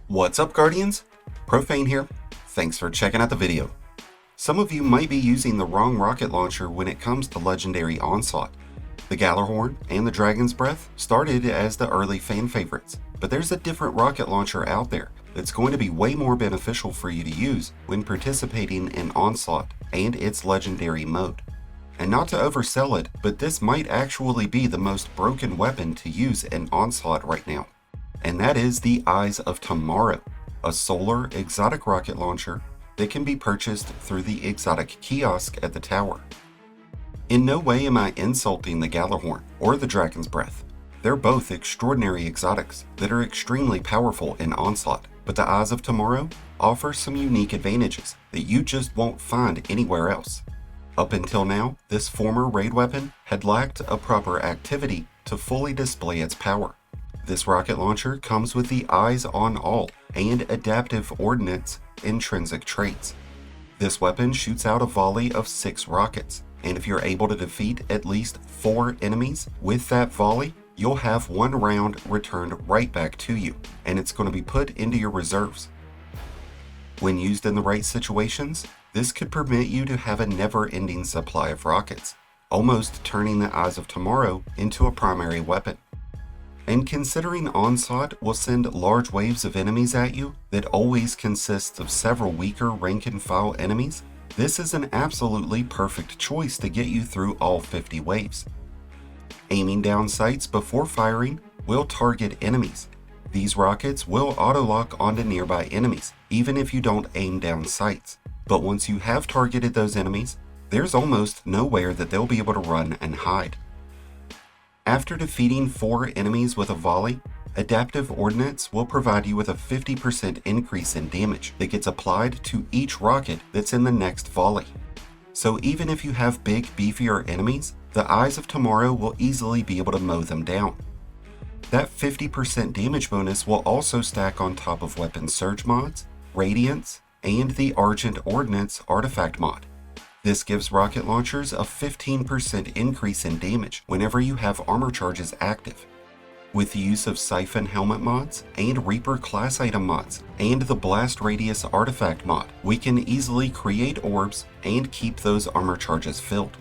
What's up, Guardians? Profane here. Thanks for checking out the video. Some of you might be using the wrong rocket launcher when it comes to legendary Onslaught. The Gjallarhorn and the Dragon's Breath started as the early fan favorites, but there's a different rocket launcher out there that's going to be way more beneficial for you to use when participating in Onslaught and its legendary mode. And not to oversell it, but this might actually be the most broken weapon to use in Onslaught right now. And that is the Eyes of Tomorrow, a solar exotic rocket launcher that can be purchased through the exotic kiosk at the tower. In no way am I insulting the Gjallarhorn or the Dragon's Breath. They're both extraordinary exotics that are extremely powerful in Onslaught, but the Eyes of Tomorrow offer some unique advantages that you just won't find anywhere else. Up until now, this former raid weapon had lacked a proper activity to fully display its power. This rocket launcher comes with the Eyes on All and Adaptive Ordinance intrinsic traits. This weapon shoots out a volley of 6 rockets, and if you're able to defeat at least 4 enemies with that volley, you'll have 1 round returned right back to you, and it's going to be put into your reserves. When used in the right situations, this could permit you to have a never-ending supply of rockets, almost turning the Eyes of Tomorrow into a primary weapon. And considering Onslaught will send large waves of enemies at you that always consists of several weaker rank and file enemies, this is an absolutely perfect choice to get you through all 50 waves. Aiming down sights before firing will target enemies. These rockets will auto-lock onto nearby enemies, even if you don't aim down sights. But once you have targeted those enemies, there's almost nowhere that they'll be able to run and hide. After defeating 4 enemies with a volley, Adaptive Ordinance will provide you with a 50% increase in damage that gets applied to each rocket that's in the next volley. So even if you have big, beefier enemies, the Eyes of Tomorrow will easily be able to mow them down. That 50% damage bonus will also stack on top of weapon surge mods, radiance, and the Argent Ordnance artifact mod. This gives rocket launchers a 15% increase in damage whenever you have armor charges active. With the use of Siphon Helmet mods and Reaper class item mods and the Blast Radius artifact mod, we can easily create orbs and keep those armor charges filled.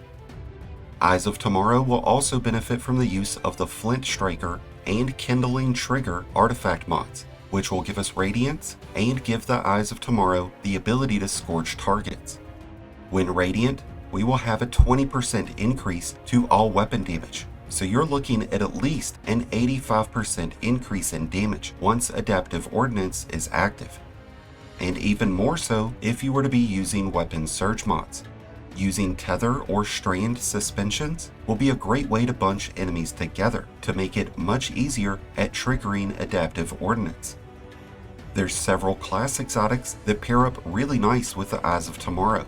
Eyes of Tomorrow will also benefit from the use of the Flint Striker and Kindling Trigger artifact mods, which will give us radiance and give the Eyes of Tomorrow the ability to scorch targets. When radiant, we will have a 20% increase to all weapon damage, so you're looking at least an 85% increase in damage once Adaptive Ordnance is active. And even more so if you were to be using weapon surge mods. Using tether or strand suspensions will be a great way to bunch enemies together to make it much easier at triggering Adaptive Ordnance. There's several class exotics that pair up really nice with the Eyes of Tomorrow.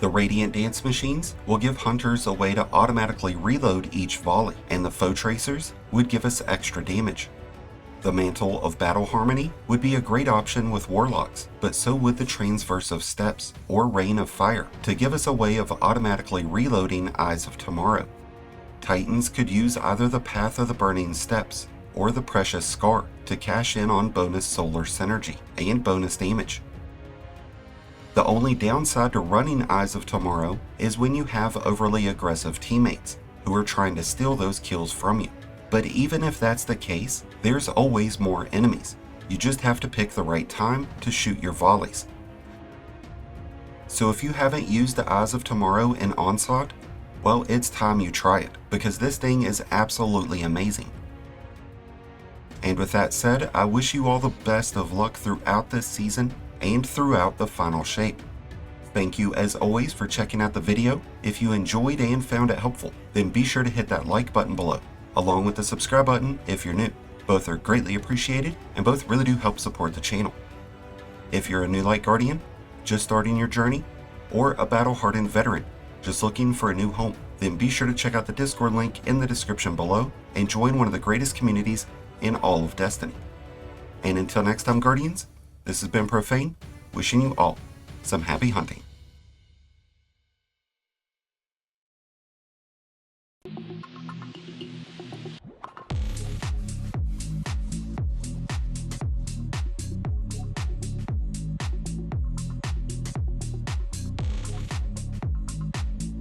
The Radiant Dance Machines will give hunters a way to automatically reload each volley, and the Foe Tracers would give us extra damage. The Mantle of Battle Harmony would be a great option with Warlocks, but so would the Transverse of Steps or Rain of Fire to give us a way of automatically reloading Eyes of Tomorrow. Titans could use either the Path of the Burning Steps or the Precious Scar to cash in on bonus solar synergy and bonus damage. The only downside to running Eyes of Tomorrow is when you have overly aggressive teammates who are trying to steal those kills from you. But even if that's the case, there's always more enemies. You just have to pick the right time to shoot your volleys. So if you haven't used the Eyes of Tomorrow in Onslaught, well, it's time you try it, because this thing is absolutely amazing. And with that said, I wish you all the best of luck throughout this season and throughout the final shape. Thank you as always for checking out the video. If you enjoyed and found it helpful, then be sure to hit that like button below, along with the subscribe button if you're new. Both are greatly appreciated and both really do help support the channel. If you're a new Light Guardian, just starting your journey, or a battle-hardened veteran just looking for a new home, then be sure to check out the Discord link in the description below and join one of the greatest communities in all of Destiny. And until next time, Guardians, this has been Profane, wishing you all some happy hunting.